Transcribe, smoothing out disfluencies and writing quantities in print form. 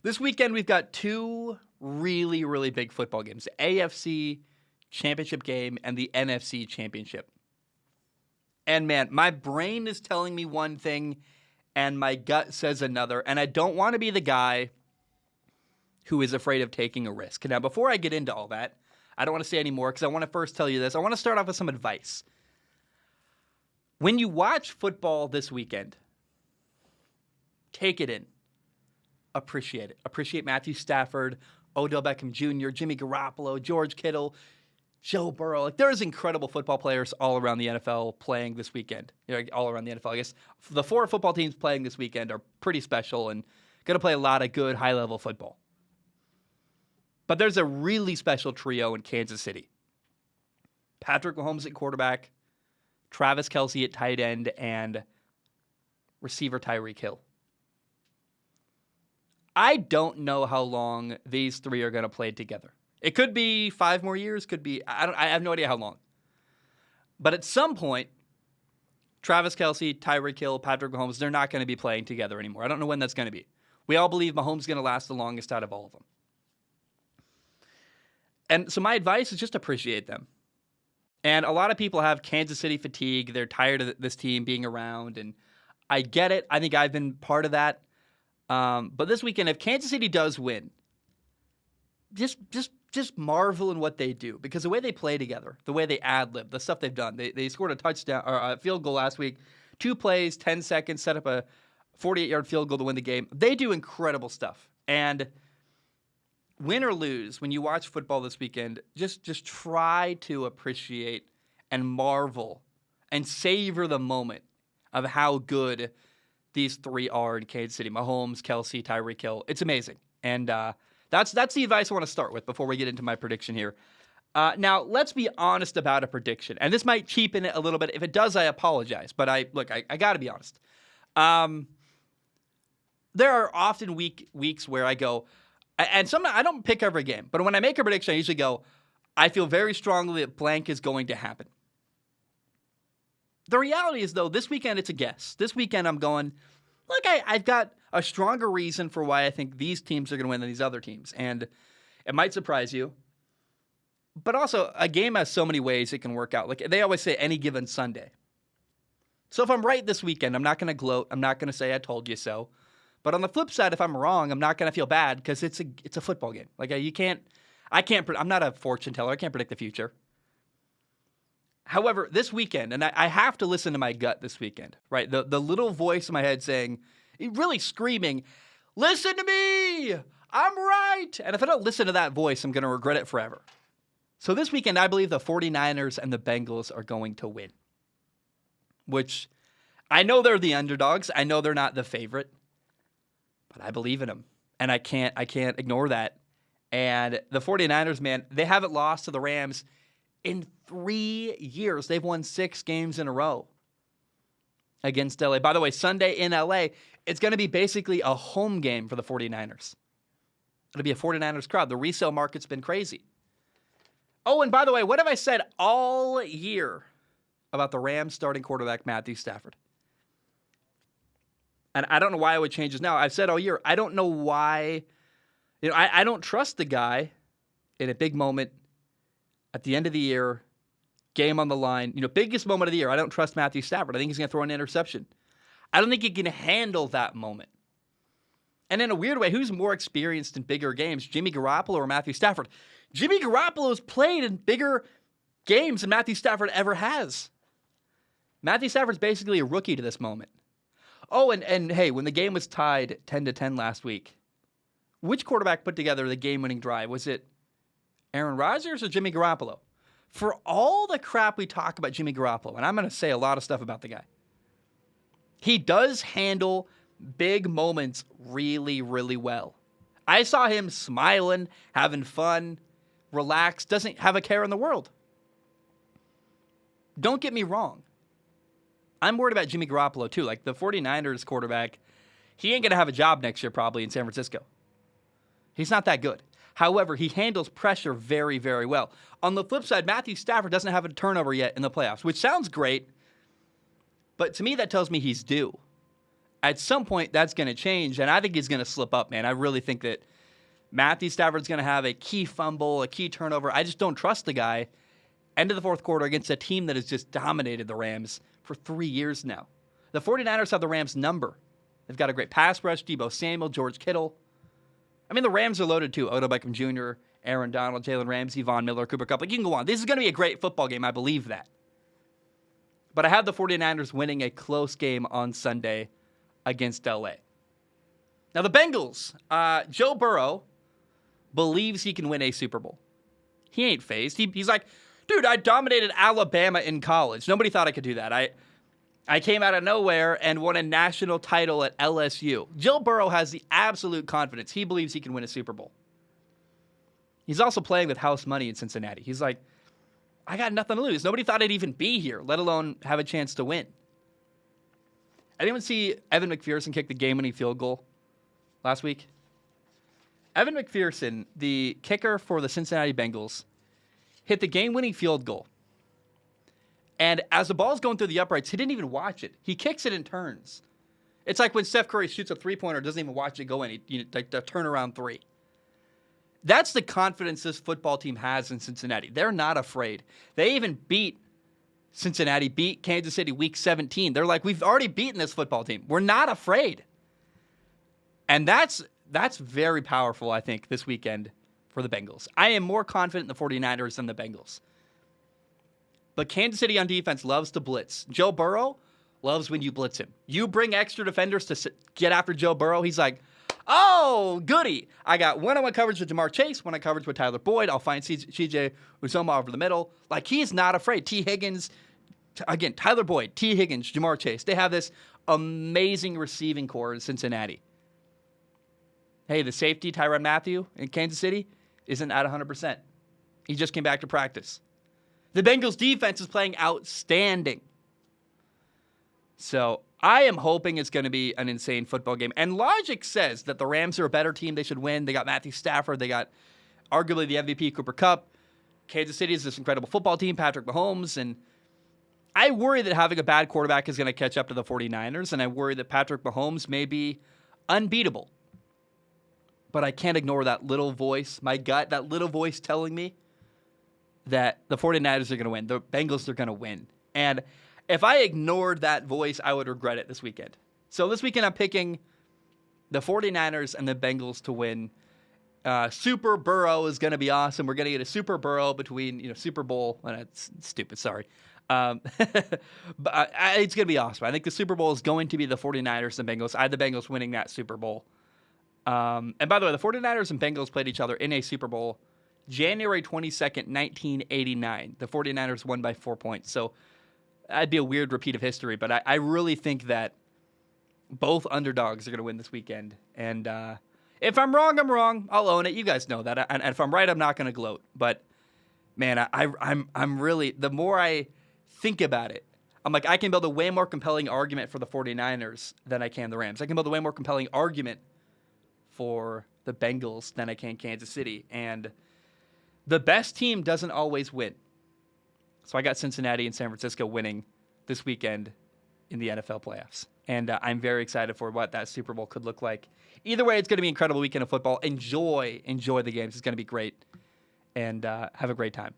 This weekend, we've got two really, really big football games. The AFC Championship game and the NFC Championship. And man, my brain is telling me one thing and my gut says another. And I don't want to be the guy who is afraid of taking a risk. Now, before I get into all that, I don't want to say any more because I want to first tell you this. I want to start off with some advice. When you watch football this weekend, take it in. Appreciate it. Appreciate Matthew Stafford, Odell Beckham Jr., Jimmy Garoppolo, George Kittle, Joe Burrow. Like, there's incredible football players all around the NFL playing this weekend. All around the NFL. I guess the four football teams playing this weekend are pretty special and going to play a lot of good high-level football. But there's a really special trio in Kansas City. Patrick Mahomes at quarterback, Travis Kelce at tight end, and receiver Tyreek Hill. I don't know how long these three are going to play together. It could be 5 more years, could be, I have no idea how long. But at some point, Travis Kelce, Tyreek Hill, Patrick Mahomes, they're not going to be playing together anymore. I don't know when that's going to be. We all believe Mahomes is going to last the longest out of all of them. And so my advice is just appreciate them. And a lot of people have Kansas City fatigue. They're tired of this team being around. And I get it. I think I've been part of that. But this weekend, if Kansas City does win, just marvel in what they do. Because the way they play together, the way they ad-lib, the stuff they've done. They scored a touchdown or a field goal last week. 2 plays, 10 seconds, set up a 48-yard field goal to win the game. They do incredible stuff. And win or lose, when you watch football this weekend, just try to appreciate and marvel and savor the moment of how good these three are in Kansas City. Mahomes, Kelce, Tyreek Hill. It's amazing. And that's the advice I want to start with before we get into my prediction here. Now, let's be honest about a prediction. And this might cheapen it a little bit. If it does, I apologize. But I got to be honest. There are often weeks where I go, and sometimes I don't pick every game, but when I make a prediction, I usually go, I feel very strongly that blank is going to happen. The reality is, though, this weekend it's a guess. This weekend I'm going, look, I've got a stronger reason for why I think these teams are going to win than these other teams. And it might surprise you. But also, a game has so many ways it can work out. Like they always say, any given Sunday. So if I'm right this weekend, I'm not going to gloat. I'm not going to say I told you so. But on the flip side, if I'm wrong, I'm not going to feel bad because it's a football game. Like I'm not a fortune teller. I can't predict the future. However, this weekend, and I have to listen to my gut this weekend, right? The little voice in my head saying, really screaming, listen to me, I'm right. And if I don't listen to that voice, I'm going to regret it forever. So this weekend, I believe the 49ers and the Bengals are going to win. Which, I know they're the underdogs. I know they're not the favorite. But I believe in them. And I can't ignore that. And the 49ers, man, they haven't lost to the Rams in 3 years. They've won 6 games in a row against LA. By the way, Sunday in LA, it's going to be basically a home game for the 49ers. It'll be a 49ers crowd. The resale market's been crazy. Oh, and by the way, what have I said all year about the Rams starting quarterback Matthew Stafford? And I don't know why I would change this now. I've said all year, I don't know why. I don't trust the guy in a big moment at the end of the year, game on the line. Biggest moment of the year. I don't trust Matthew Stafford. I think he's going to throw an interception. I don't think he can handle that moment. And in a weird way, who's more experienced in bigger games, Jimmy Garoppolo or Matthew Stafford? Jimmy Garoppolo's played in bigger games than Matthew Stafford ever has. Matthew Stafford's basically a rookie to this moment. Oh, and hey, when the game was tied 10-10 last week, which quarterback put together the game-winning drive? Was it Aaron Rodgers or Jimmy Garoppolo? For all the crap we talk about Jimmy Garoppolo, and I'm going to say a lot of stuff about the guy, he does handle big moments really, really well. I saw him smiling, having fun, relaxed, doesn't have a care in the world. Don't get me wrong. I'm worried about Jimmy Garoppolo, too. Like, the 49ers quarterback, he ain't going to have a job next year probably in San Francisco. He's not that good. However, he handles pressure very, very well. On the flip side, Matthew Stafford doesn't have a turnover yet in the playoffs, which sounds great, but to me that tells me he's due. at some point that's going to change, and I think he's going to slip up, man. I really think that Matthew Stafford's going to have a key fumble, a key turnover. I just don't trust the guy. End of the fourth quarter against a team that has just dominated the Rams for 3 years now. The 49ers have the Rams' number. They've got a great pass rush, Deebo Samuel, George Kittle. I mean, the Rams are loaded too. Odell Beckham Jr., Aaron Donald, Jalen Ramsey, Von Miller, Cooper Kupp. Like, you can go on. This is going to be a great football game. I believe that. But I have the 49ers winning a close game on Sunday against LA. Now, the Bengals, Joe Burrow believes he can win a Super Bowl. He ain't phased. He's like, dude, I dominated Alabama in college. Nobody thought I could do that. I came out of nowhere and won a national title at LSU. Joe Burrow has the absolute confidence. He believes he can win a Super Bowl. He's also playing with house money in Cincinnati. He's like, I got nothing to lose. Nobody thought I'd even be here, let alone have a chance to win. Anyone see Evan McPherson kick the game-winning field goal last week? Evan McPherson, the kicker for the Cincinnati Bengals, hit the game-winning field goal. And as the ball's going through the uprights, he didn't even watch it. He kicks it and turns. It's like when Steph Curry shoots a three-pointer, doesn't even watch it go in. Like the turnaround three. That's the confidence this football team has in Cincinnati. They're not afraid. They even beat Kansas City week 17. They're like, we've already beaten this football team. We're not afraid. And that's very powerful, I think, this weekend for the Bengals. I am more confident in the 49ers than the Bengals. But Kansas City on defense loves to blitz. Joe Burrow loves when you blitz him. You bring extra defenders to get after Joe Burrow, he's like, oh, goody. I got one-on-one coverage with Jamar Chase, one-on-one coverage with Tyler Boyd. I'll find CJ Uzomah over the middle. Like, he is not afraid. T. Higgins, again, Tyler Boyd, T. Higgins, Jamar Chase. They have this amazing receiving core in Cincinnati. Hey, the safety, Tyrann Mathieu in Kansas City, isn't at 100%. He just came back to practice. The Bengals defense is playing outstanding. So I am hoping it's going to be an insane football game. And logic says that the Rams are a better team. They should win. They got Matthew Stafford. They got arguably the MVP, Cooper Kupp. Kansas City is this incredible football team, Patrick Mahomes. And I worry that having a bad quarterback is going to catch up to the 49ers. And I worry that Patrick Mahomes may be unbeatable. But I can't ignore that little voice, my gut, that little voice telling me that the 49ers are going to win. The Bengals are going to win. And if I ignored that voice, I would regret it this weekend. So this weekend I'm picking the 49ers and the Bengals to win. Super Burrow is going to be awesome. We're going to get a Super Burrow between, Super Bowl. And it's stupid, sorry. But it's going to be awesome. I think the Super Bowl is going to be the 49ers and Bengals. I had the Bengals winning that Super Bowl. And by the way, the 49ers and Bengals played each other in a Super Bowl January 22nd, 1989. The 49ers won by 4 points. So that'd be a weird repeat of history, but I really think that both underdogs are going to win this weekend. And if I'm wrong, I'm wrong. I'll own it. You guys know that. And if I'm right, I'm not going to gloat. But man, I'm really, the more I think about it, I'm like, I can build a way more compelling argument for the 49ers than I can the Rams. I can build a way more compelling argument for the Bengals than I can Kansas City. And the best team doesn't always win. So I got Cincinnati and San Francisco winning this weekend in the NFL playoffs. And I'm very excited for what that Super Bowl could look like. Either way, it's going to be an incredible weekend of football. Enjoy the games. It's going to be great. And have a great time.